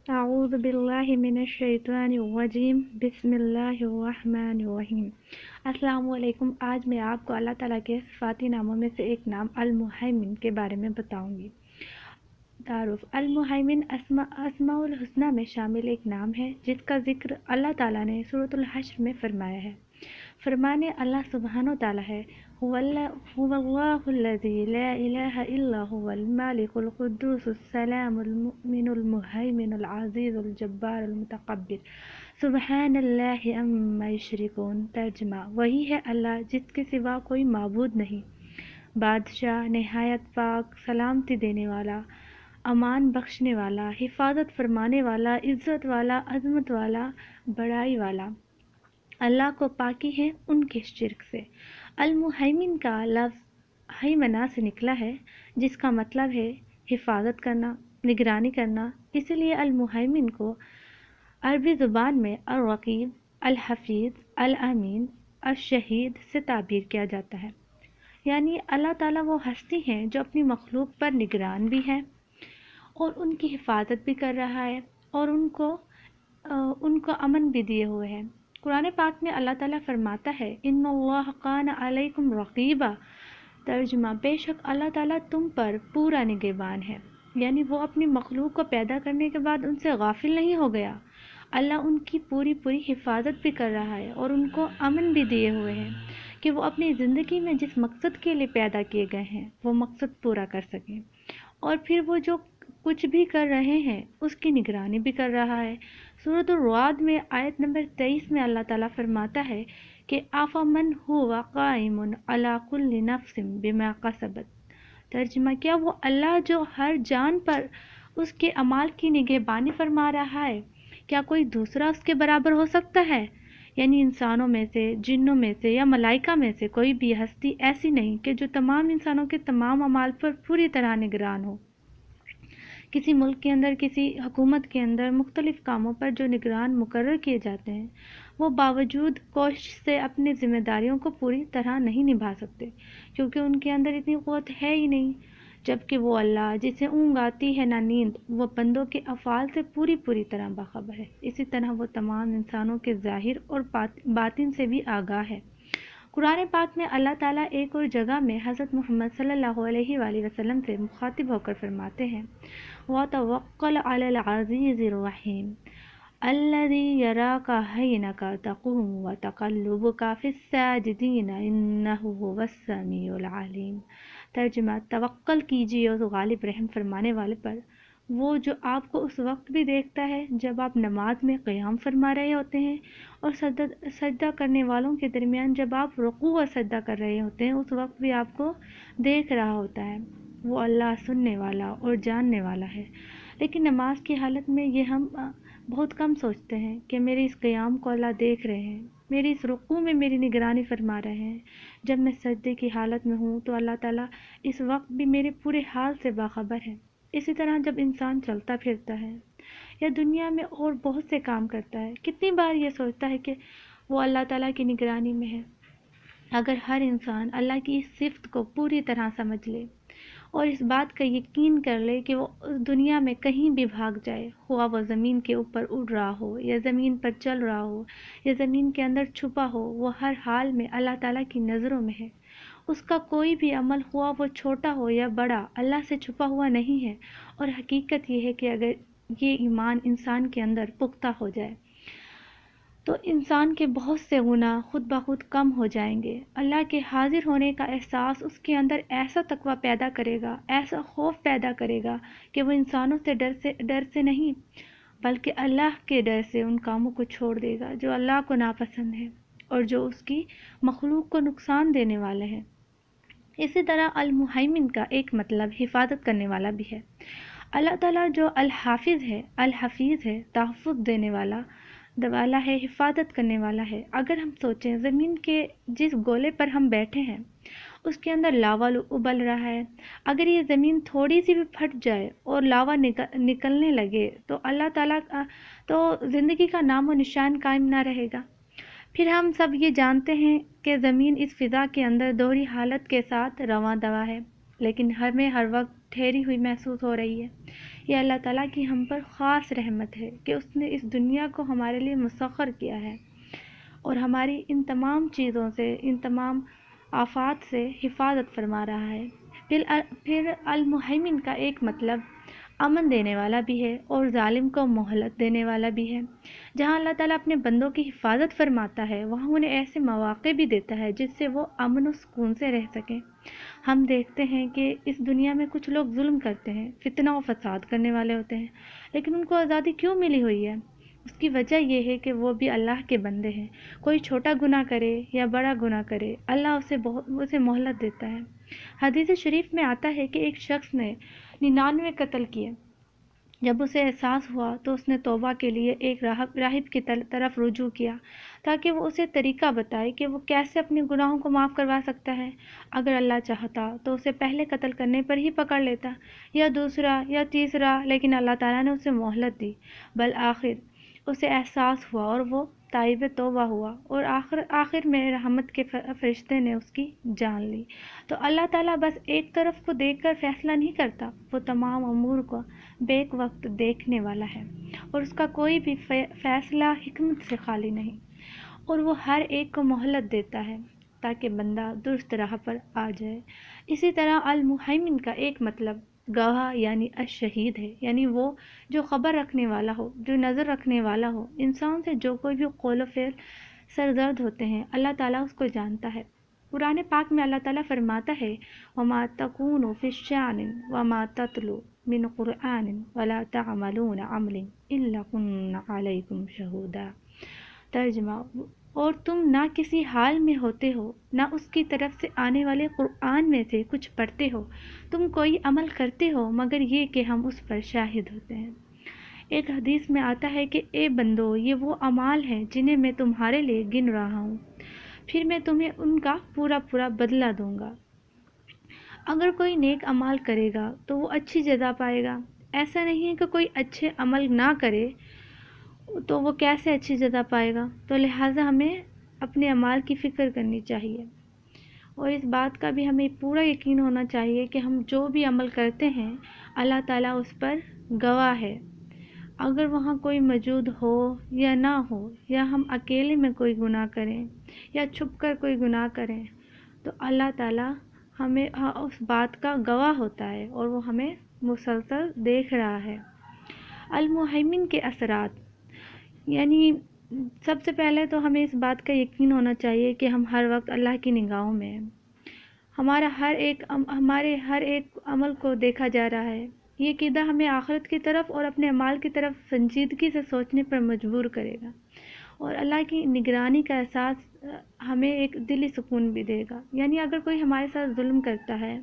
اعوذ باللہ من الشیطان الرجیم بسم اللہ الرحمن الرحیم۔ السلام علیکم۔ آج میں آپ کو اللہ تعالیٰ کے صفاتی ناموں میں سے ایک نام المہیمن کے بارے میں بتاؤں گی۔ تعارف: المہیمن اسماء الحسنی میں شامل ایک نام ہے جس کا ذکر اللہ تعالیٰ نے سورۃ الحشر میں فرمایا ہے۔ فرمان اللہ سبحانہ وتعالیٰ ہے، هو اللہ الذی لا الہ الا هو المالک القدوس السلام المؤمن المہیمن العزیز الجبار المتکبر سبحان اللہ عما یشرکون۔ ترجمہ: وہی ہے اللہ جس کے سوا کوئی معبود نہیں، بادشاہ نہایت پاک، سلامتی دینے والا، امان بخشنے والا، حفاظت فرمانے والا، عزت والا، عظمت والا، بڑائی والا۔ اللہ کو پاکی ہے ان کے شرک سے۔ المہیمن کا لفظ ہیمنہ سے نکلا ہے جس کا مطلب ہے حفاظت کرنا، نگرانی کرنا۔ اسی لیے المہیمن کو عربی زبان میں الرقیب، الحفیظ، الامین، الشہید سے تعبیر کیا جاتا ہے، یعنی اللہ تعالیٰ وہ ہستی ہیں جو اپنی مخلوق پر نگران بھی ہے اور ان کی حفاظت بھی کر رہا ہے اور ان کو امن بھی دیے ہوئے ہیں۔ قرآن پاک میں اللہ تعالیٰ فرماتا ہے، ان اللہ کان علیکم رقیبا۔ ترجمہ: بے شک اللہ تعالیٰ تم پر پورا نگہبان ہے، یعنی وہ اپنی مخلوق کو پیدا کرنے کے بعد ان سے غافل نہیں ہو گیا۔ اللہ ان کی پوری حفاظت بھی کر رہا ہے اور ان کو امن بھی دیے ہوئے ہیں کہ وہ اپنی زندگی میں جس مقصد کے لیے پیدا کیے گئے ہیں وہ مقصد پورا کر سکیں، اور پھر وہ جو کچھ بھی کر رہے ہیں اس کی نگرانی بھی کر رہا ہے۔ سورۃ الرعد میں آیت نمبر 23 میں اللہ تعالیٰ فرماتا ہے کہ آفامن ہوا قائم علی کل نفس بما کسبت۔ ترجمہ: کیا وہ اللہ جو ہر جان پر اس کے اعمال کی نگہبانی فرما رہا ہے، کیا کوئی دوسرا اس کے برابر ہو سکتا ہے؟ یعنی انسانوں میں سے، جنوں میں سے یا ملائکہ میں سے کوئی بھی ہستی ایسی نہیں کہ جو تمام انسانوں کے تمام اعمال پر پوری طرح نگران ہو۔ کسی ملک کے اندر، کسی حکومت کے اندر مختلف کاموں پر جو نگران مقرر کیے جاتے ہیں وہ باوجود کوشش سے اپنی ذمہ داریوں کو پوری طرح نہیں نبھا سکتے، کیونکہ ان کے اندر اتنی قوت ہے ہی نہیں۔ جبکہ وہ اللہ جسے اونگ آتی ہے نہ نیند، وہ بندوں کے افعال سے پوری طرح باخبر ہے۔ اسی طرح وہ تمام انسانوں کے ظاہر اور باطن سے بھی آگاہ ہے۔ قرآن پاک میں اللہ تعالیٰ ایک اور جگہ میں حضرت محمد صلی اللہ علیہ وآلہ وسلم سے مخاطب ہو کر فرماتے ہیں، وَتَوَكَّلْ عَلَى الْعَزِيزِ الرَّحِيمِ الَّذِي يَرَاكَ حِينَ تَقُومُ وَتَقَلُّبَكَ فِي السَّاجِدِينَ إِنَّهُ هُوَ السَّمِيعُ الْعَلِيمُ۔ ترجمہ: توکل کیجیے اس غالب رحم فرمانے والے پر، وہ جو آپ کو اس وقت بھی دیکھتا ہے جب آپ نماز میں قیام فرما رہے ہوتے ہیں، اور سجدہ کرنے والوں کے درمیان جب آپ رکوع اور سجدہ کر رہے ہوتے ہیں اس وقت بھی آپ کو دیکھ رہا ہوتا ہے۔ وہ اللہ سننے والا اور جاننے والا ہے۔ لیکن نماز کی حالت میں یہ ہم بہت کم سوچتے ہیں کہ میرے اس قیام کو اللہ دیکھ رہے ہیں، میری اس رکوع میں میری نگرانی فرما رہے ہیں۔ جب میں سجدے کی حالت میں ہوں تو اللہ تعالیٰ اس وقت بھی میرے پورے حال سے باخبر ہے۔ اسی طرح جب انسان چلتا پھرتا ہے یا دنیا میں اور بہت سے کام کرتا ہے، کتنی بار یہ سوچتا ہے کہ وہ اللہ تعالیٰ کی نگرانی میں ہے۔ اگر ہر انسان اللہ کی اس صفت کو پوری طرح سمجھ لے اور اس بات کا یقین کر لے کہ وہ دنیا میں کہیں بھی بھاگ جائے، ہوا وہ زمین کے اوپر اڑ رہا ہو یا زمین پر چل رہا ہو یا زمین کے اندر چھپا ہو، وہ ہر حال میں اللہ تعالیٰ کی نظروں میں ہے۔ اس کا کوئی بھی عمل، ہوا وہ چھوٹا ہو یا بڑا، اللہ سے چھپا ہوا نہیں ہے۔ اور حقیقت یہ ہے کہ اگر یہ ایمان انسان کے اندر پختہ ہو جائے تو انسان کے بہت سے گناہ خود بخود کم ہو جائیں گے۔ اللہ کے حاضر ہونے کا احساس اس کے اندر ایسا تقویٰ پیدا کرے گا، ایسا خوف پیدا کرے گا کہ وہ انسانوں سے ڈر سے نہیں بلکہ اللہ کے ڈر سے ان کاموں کو چھوڑ دے گا جو اللہ کو ناپسند ہے اور جو اس کی مخلوق کو نقصان دینے والے ہیں۔ اسی طرح المہیمن کا ایک مطلب حفاظت کرنے والا بھی ہے۔ اللہ تعالیٰ جو الحفیظ ہے، تحفظ دینے والا ہے، حفاظت کرنے والا ہے۔ اگر ہم سوچیں، زمین کے جس گولے پر ہم بیٹھے ہیں اس کے اندر لاوا ابل رہا ہے، اگر یہ زمین تھوڑی سی بھی پھٹ جائے اور لاوا نکلنے لگے تو اللہ تعالیٰ تو زندگی کا نام و نشان قائم نہ رہے گا۔ پھر ہم سب یہ جانتے ہیں کہ زمین اس فضا کے اندر دوہری حالت کے ساتھ رواں دواں ہے، لیکن ہمیں ہر وقت ٹھہری ہوئی محسوس ہو رہی ہے۔ یہ اللہ تعالیٰ کی ہم پر خاص رحمت ہے کہ اس نے اس دنیا کو ہمارے لیے مسخر کیا ہے اور ہماری ان تمام چیزوں سے، ان تمام آفات سے حفاظت فرما رہا ہے۔ پھر المہیمن کا ایک مطلب امن دینے والا بھی ہے اور ظالم کو مہلت دینے والا بھی ہے۔ جہاں اللہ تعالیٰ اپنے بندوں کی حفاظت فرماتا ہے، وہاں انہیں ایسے مواقع بھی دیتا ہے جس سے وہ امن و سکون سے رہ سکیں۔ ہم دیکھتے ہیں کہ اس دنیا میں کچھ لوگ ظلم کرتے ہیں، فتنہ و فساد کرنے والے ہوتے ہیں، لیکن ان کو آزادی کیوں ملی ہوئی ہے؟ اس کی وجہ یہ ہے کہ وہ بھی اللہ کے بندے ہیں۔ کوئی چھوٹا گناہ کرے یا بڑا گناہ کرے، اللہ اسے مہلت دیتا ہے۔ حدیث شریف میں آتا ہے کہ ایک شخص نے 99 قتل کیے۔ جب اسے احساس ہوا تو اس نے توبہ کے لیے ایک راہب کی طرف رجوع کیا تاکہ وہ اسے طریقہ بتائے کہ وہ کیسے اپنے گناہوں کو معاف کروا سکتا ہے۔ اگر اللہ چاہتا تو اسے پہلے قتل کرنے پر ہی پکڑ لیتا، یا دوسرا یا تیسرا، لیکن اللہ تعالیٰ نے اسے مہلت دی۔ بالآخر اسے احساس ہوا اور وہ تائب توبہ ہوا، اور آخر میں رحمت کے فرشتے نے اس کی جان لی۔ تو اللہ تعالیٰ بس ایک طرف کو دیکھ کر فیصلہ نہیں کرتا، وہ تمام امور کو بیک وقت دیکھنے والا ہے، اور اس کا کوئی بھی فیصلہ حکمت سے خالی نہیں، اور وہ ہر ایک کو مہلت دیتا ہے تاکہ بندہ درست راہ پر آ جائے۔ اسی طرح المہیمن کا ایک مطلب گواہ یعنی الشہید ہے، یعنی وہ جو خبر رکھنے والا ہو، جو نظر رکھنے والا ہو۔ انسان سے جو کوئی بھی قول و فعل سرزد ہوتے ہیں، اللہ تعالیٰ اس کو جانتا ہے۔ قرآن پاک میں اللہ تعالیٰ فرماتا ہے وَمَا تَكُونُ فِي الشَّأْنِ وَمَا تَتْلُو مِنْ قُرْآنٍ وَلَا تَعْمَلُونَ عَمْلٍ إِلَّا كُنَّا عَلَيْكُمْ شَهُودًا۔ ترجمہ: اور تم نہ کسی حال میں ہوتے ہو، نہ اس کی طرف سے آنے والے قرآن میں سے کچھ پڑھتے ہو، تم کوئی عمل کرتے ہو مگر یہ کہ ہم اس پر شاہد ہوتے ہیں۔ ایک حدیث میں آتا ہے کہ اے بندو، یہ وہ اعمال ہیں جنہیں میں تمہارے لیے گن رہا ہوں، پھر میں تمہیں ان کا پورا بدلہ دوں گا۔ اگر کوئی نیک عمل کرے گا تو وہ اچھی جزا پائے گا۔ ایسا نہیں ہے کہ کوئی اچھے عمل نہ کرے تو وہ کیسے اچھی جزا پائے گا۔ تو لہٰذا ہمیں اپنے اعمال کی فکر کرنی چاہیے، اور اس بات کا بھی ہمیں پورا یقین ہونا چاہیے کہ ہم جو بھی عمل کرتے ہیں اللہ تعالیٰ اس پر گواہ ہے۔ اگر وہاں کوئی موجود ہو یا نہ ہو، یا ہم اکیلے میں کوئی گناہ کریں یا چھپ کر کوئی گناہ کریں، تو اللہ تعالیٰ ہمیں اس بات کا گواہ ہوتا ہے اور وہ ہمیں مسلسل دیکھ رہا ہے۔ المہیمن کے اثرات، یعنی سب سے پہلے تو ہمیں اس بات کا یقین ہونا چاہیے کہ ہم ہر وقت اللہ کی نگاہوں میں ہیں۔ ہمارے ہر ایک عمل کو دیکھا جا رہا ہے۔ یہ عقیدہ ہمیں آخرت کی طرف اور اپنے اعمال کی طرف سنجیدگی سے سوچنے پر مجبور کرے گا، اور اللہ کی نگرانی کا احساس ہمیں ایک دلی سکون بھی دے گا۔ یعنی اگر کوئی ہمارے ساتھ ظلم کرتا ہے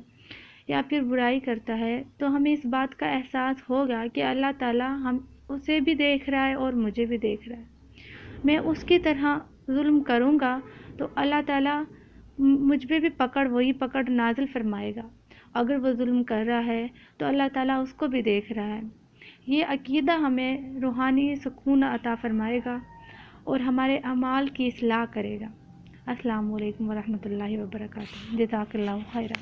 یا پھر برائی کرتا ہے تو ہمیں اس بات کا احساس ہوگا کہ اللہ تعالیٰ اسے بھی دیکھ رہا ہے اور مجھے بھی دیکھ رہا ہے۔ میں اس کی طرح ظلم کروں گا تو اللہ تعالیٰ مجھ پہ بھی وہی پکڑ نازل فرمائے گا۔ اگر وہ ظلم کر رہا ہے تو اللہ تعالیٰ اس کو بھی دیکھ رہا ہے۔ یہ عقیدہ ہمیں روحانی سکون عطا فرمائے گا اور ہمارے اعمال کی اصلاح کرے گا۔ السلام علیکم ورحمۃ اللہ وبرکاتہ۔ جزاک اللہ خیرا۔